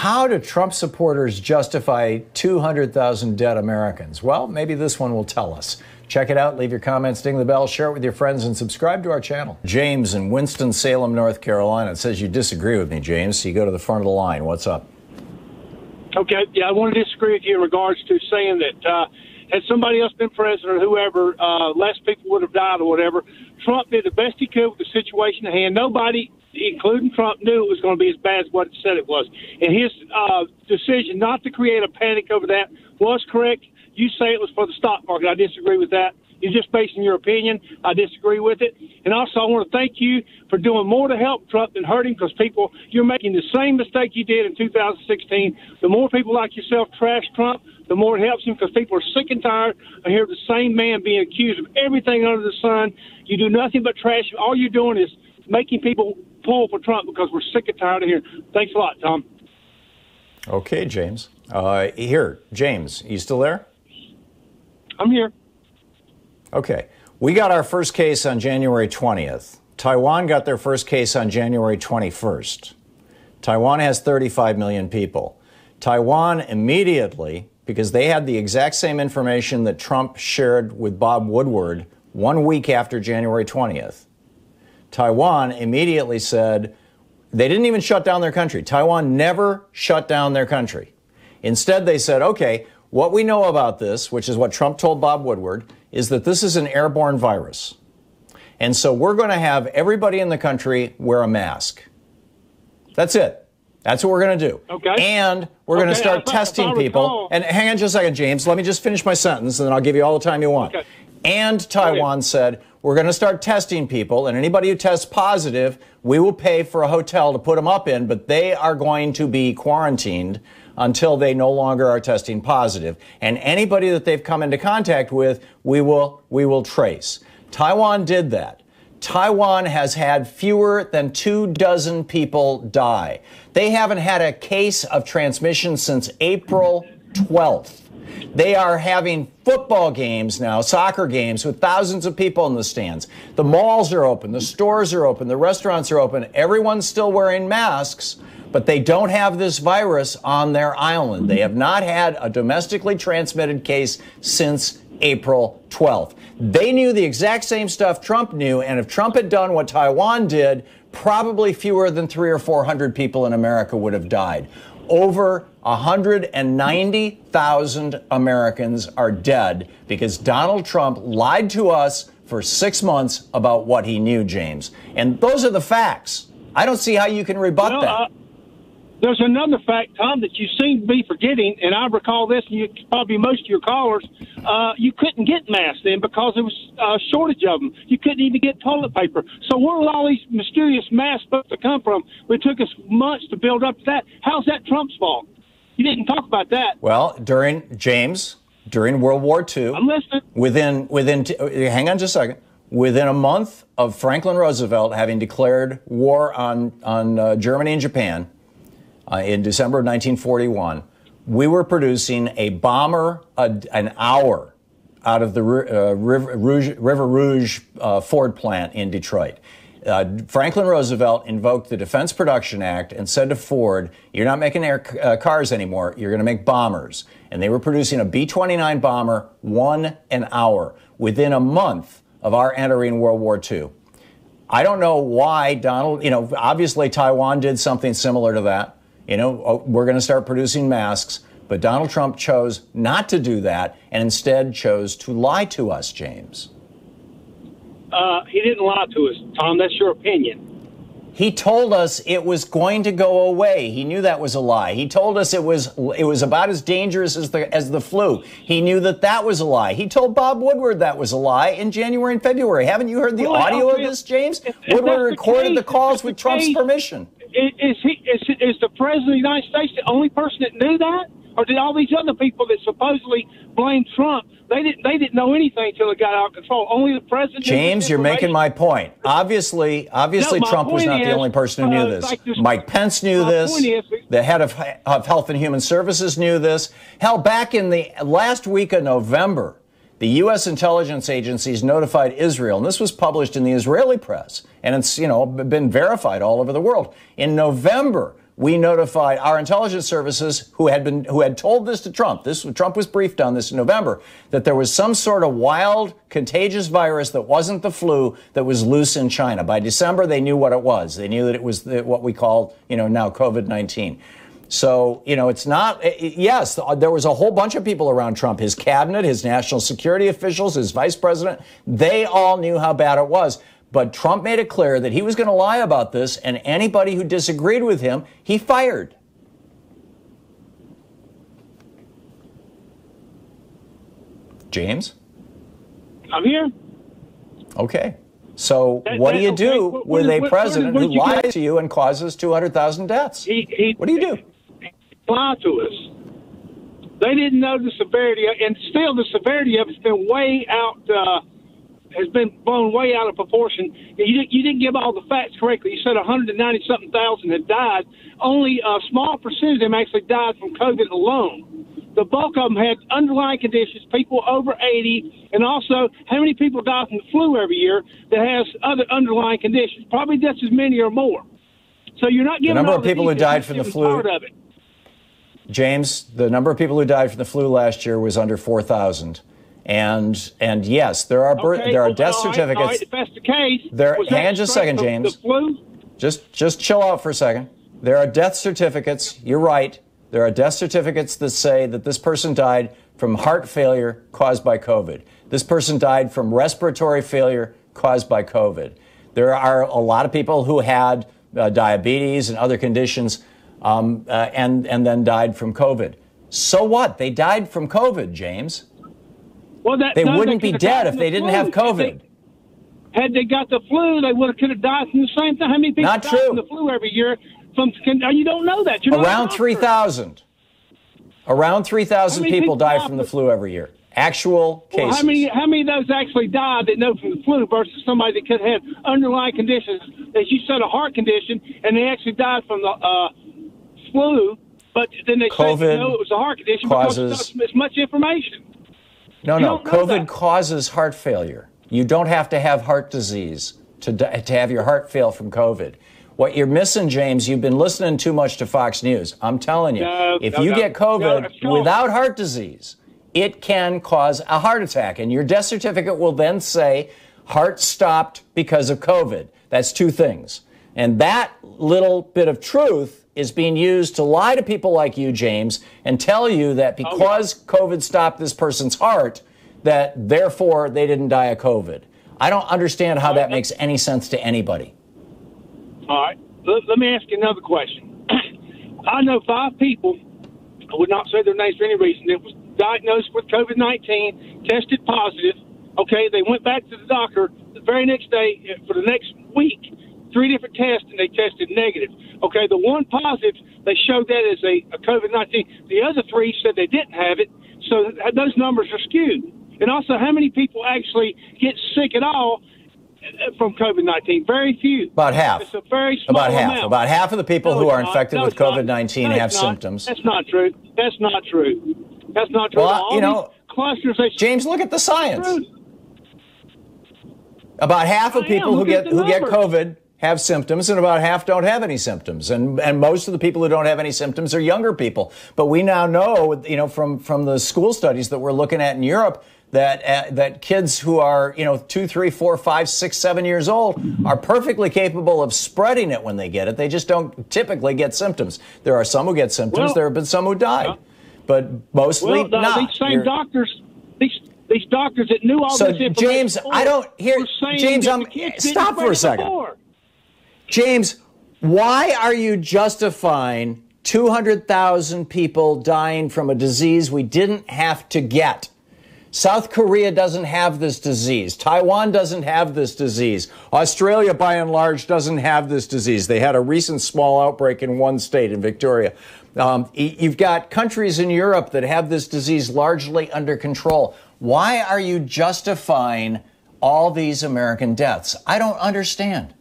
How do Trump supporters justify 200,000 dead Americans? Well, maybe this one will tell us. Check it out. Leave your comments, ding the bell, share it with your friends, and subscribe to our channel. James in Winston-Salem, North Carolina. It says you disagree with me, James, so you go to the front of the line. What's up? Okay, yeah, I want to disagree with you in regards to saying that had somebody else been president or whoever, less people would have died or whatever. Trump did the best he could with the situation at hand. Nobody, including Trump, knew it was going to be as bad as what it said it was. And his decision not to create a panic over that was correct. You say it was for the stock market. I disagree with that. You're just basing your opinion. I disagree with it. And also, I want to thank you for doing more to help Trump than hurt him, because people, you're making the same mistake you did in 2016. The more people like yourself trash Trump, the more it helps him, because people are sick and tired of hearing the same man being accused of everything under the sun. You do nothing but trash him. All you're doing is making people pull for Trump because we're sick and tired of hearing. Thanks a lot, Tom. Okay, James. Here, James, you still there? I'm here. Okay. We got our first case on January 20th. Taiwan got their first case on January 21st. Taiwan has 35 million people. Taiwan immediately, because they had the exact same information that Trump shared with Bob Woodward 1 week after January 20th, Taiwan immediately said they didn't even shut down their country. Taiwan never shut down their country. Instead, they said, okay, what we know about this, which is what Trump told Bob Woodward, is that this is an airborne virus. And so we're going to have everybody in the country wear a mask. That's it. That's what we're going to do. Okay. And we're going to start testing people. And hang on just a second, James. Let me just finish my sentence, and then I'll give you all the time you want. Okay. And Taiwan said, we're going to start testing people, and anybody who tests positive, we will pay for a hotel to put them up in, but they are going to be quarantined until they no longer are testing positive. And anybody that they've come into contact with, we will trace. Taiwan did that. Taiwan has had fewer than 24 people die. They haven't had a case of transmission since April 12th. They are having football games now, soccer games, with thousands of people in the stands. The malls are open, the stores are open, the restaurants are open. Everyone's still wearing masks, but they don't have this virus on their island. They have not had a domestically transmitted case since April 12th. They knew the exact same stuff Trump knew, and if Trump had done what Taiwan did, probably fewer than 300 or 400 people in America would have died. Over 190,000 Americans are dead because Donald Trump lied to us for 6 months about what he knew, James. And those are the facts. I don't see how you can rebut that. There's another fact, Tom, that you seem to be forgetting, and I recall this, and probably most of your callers, you couldn't get masks then because there was a shortage of them. You couldn't even get toilet paper. So where did all these mysterious masks supposed to come from? It took us months to build up to that. How's that Trump's fault? You didn't talk about that. Well, during World War II, I'm listening. Hang on just a second. Within a month of Franklin Roosevelt having declared war on Germany and Japan, in December of 1941, we were producing a bomber an hour out of the River Rouge Ford plant in Detroit. Franklin Roosevelt invoked the Defense Production Act and said to Ford, you're not making cars anymore, you're going to make bombers. And they were producing a B-29 bomber an hour within a month of our entering World War II. I don't know why Donald, obviously Taiwan did something similar to that. We're going to start producing masks, but Donald Trump chose not to do that and instead chose to lie to us, James. He didn't lie to us, Tom. That's your opinion. He told us it was going to go away. He knew that was a lie. He told us it was about as dangerous as the flu. He knew that was a lie. He told Bob Woodward that was a lie in January and February. Haven't you heard the audio of this, James? Woodward recorded the calls with Trump's permission. Is the president of the United States the only person that knew that? Or did all these other people that supposedly blame Trump, they didn't know anything until it got out of control? Only the president. James, you're making my point. Obviously, Trump was not the only person who knew this. Mike Pence knew this. The head of Health and Human Services knew this. Hell, back in the last week of November, the U.S. intelligence agencies notified Israel, and this was published in the Israeli press, and it's been verified all over the world. In November, we notified our intelligence services who had told this to Trump. Trump was briefed on this in November, that there was some sort of wild, contagious virus that wasn't the flu that was loose in China. By December, they knew what it was. They knew that it was what we call, now COVID-19. So, it's not, yes, there was a whole bunch of people around Trump, his cabinet, his national security officials, his vice president. They all knew how bad it was. But Trump made it clear that he was going to lie about this, and anybody who disagreed with him, he fired. James? I'm here. Okay. So what do you do with a president who lies to you and causes 200,000 deaths? What do you do? He lied to us. They didn't know the severity, and still the severity of it's been way out. Has been blown way out of proportion. You didn't give all the facts correctly. You said 190-something thousand had died. Only a small percentage of them actually died from COVID alone. The bulk of them had underlying conditions, people over 80, and also how many people die from the flu every year that has other underlying conditions? Probably just as many or more. So you're not giving the number of people who died from the flu. Part of it. James, the number of people who died from the flu last year was under 4,000. And yes, there are death certificates. All right, if that's the case, hang on just a second, James. The flu? Just chill out for a second. There are death certificates. You're right. There are death certificates that say that this person died from heart failure caused by COVID. This person died from respiratory failure caused by COVID. There are a lot of people who had diabetes and other conditions and then died from COVID. So what? They died from COVID, James. Well, they wouldn't be dead if they didn't have COVID. Had they got the flu, they could have died from the same thing. How many people die from the flu every year? You don't know that. Around 3,000. Around 3,000 people die from the flu every year. Actual cases. Well, how many of those actually died that know from the flu versus somebody that could have underlying conditions, as you said, a heart condition, and they actually died from the flu, but then they said it was a heart condition because it's not as much information. No. COVID causes heart failure. You don't have to have heart disease to have your heart fail from COVID. What you're missing, James, you've been listening too much to Fox News. I'm telling you, if you get COVID without heart disease, it can cause a heart attack. And your death certificate will then say heart stopped because of COVID. That's two things. And that little bit of truth is being used to lie to people like you, James, and tell you that because COVID stopped this person's heart, that therefore they didn't die of COVID. I don't understand how that makes any sense to anybody. All right. Let me ask you another question. I know 5 people, I would not say their names for any reason, that was diagnosed with COVID-19, tested positive. Okay, they went back to the doctor the very next day for the next week, 3 different tests, and they tested negative. Okay, the one positive, they showed that as a COVID-19. The other 3 said they didn't have it, so those numbers are skewed. And also, how many people actually get sick at all from COVID-19? Very few. About half. It's a very small amount. About half of the people who are infected with COVID-19 have symptoms. That's not true. That's not true. That's not true. Well, clusters. James, look at the science. About half of people who get COVID have symptoms, and about half don't have any symptoms. And most of the people who don't have any symptoms are younger people. But we now know, from the school studies that we're looking at in Europe, that kids who are, 2, 3, 4, 5, 6, 7 years old are perfectly capable of spreading it when they get it. They just don't typically get symptoms. There are some who get symptoms. There have been some who died, but mostly not. These same doctors, these doctors that knew all this information. James, I don't hear. James, stop for a second. James, why are you justifying 200,000 people dying from a disease we didn't have to get? South Korea doesn't have this disease. Taiwan doesn't have this disease. Australia, by and large, doesn't have this disease. They had a recent small outbreak in one state, in Victoria. You've got countries in Europe that have this disease largely under control. Why are you justifying all these American deaths? I don't understand.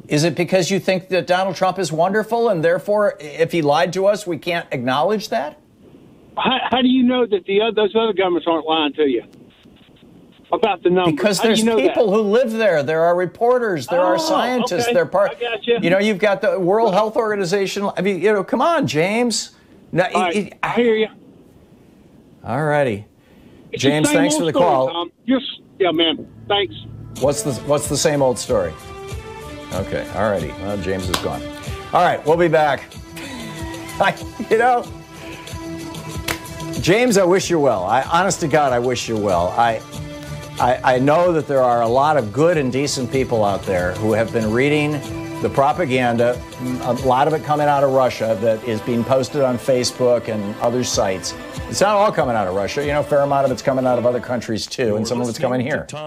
Is it because you think that Donald Trump is wonderful, and therefore, if he lied to us, we can't acknowledge that? How do you know that those other governments aren't lying to you? about the numbers? Because How do there's you know people that? who live there. There are reporters. There are scientists. Okay. They're part. I got you. You know, you've got the World Health Organization. I mean, you know, come on, James. No, All right, I hear you. All righty, It's the James. same Thanks old for the story, call. Tom. Yeah, man. Thanks. What's the same old story? Okay, all righty. Well, James is gone. All right, we'll be back. You know, James, I wish you well. Honest to God, I wish you well. I know that there are a lot of good and decent people out there who have been reading the propaganda, a lot of it coming out of Russia that is being posted on Facebook and other sites. It's not all coming out of Russia. You know, a fair amount of it's coming out of other countries too, and some of it's coming here.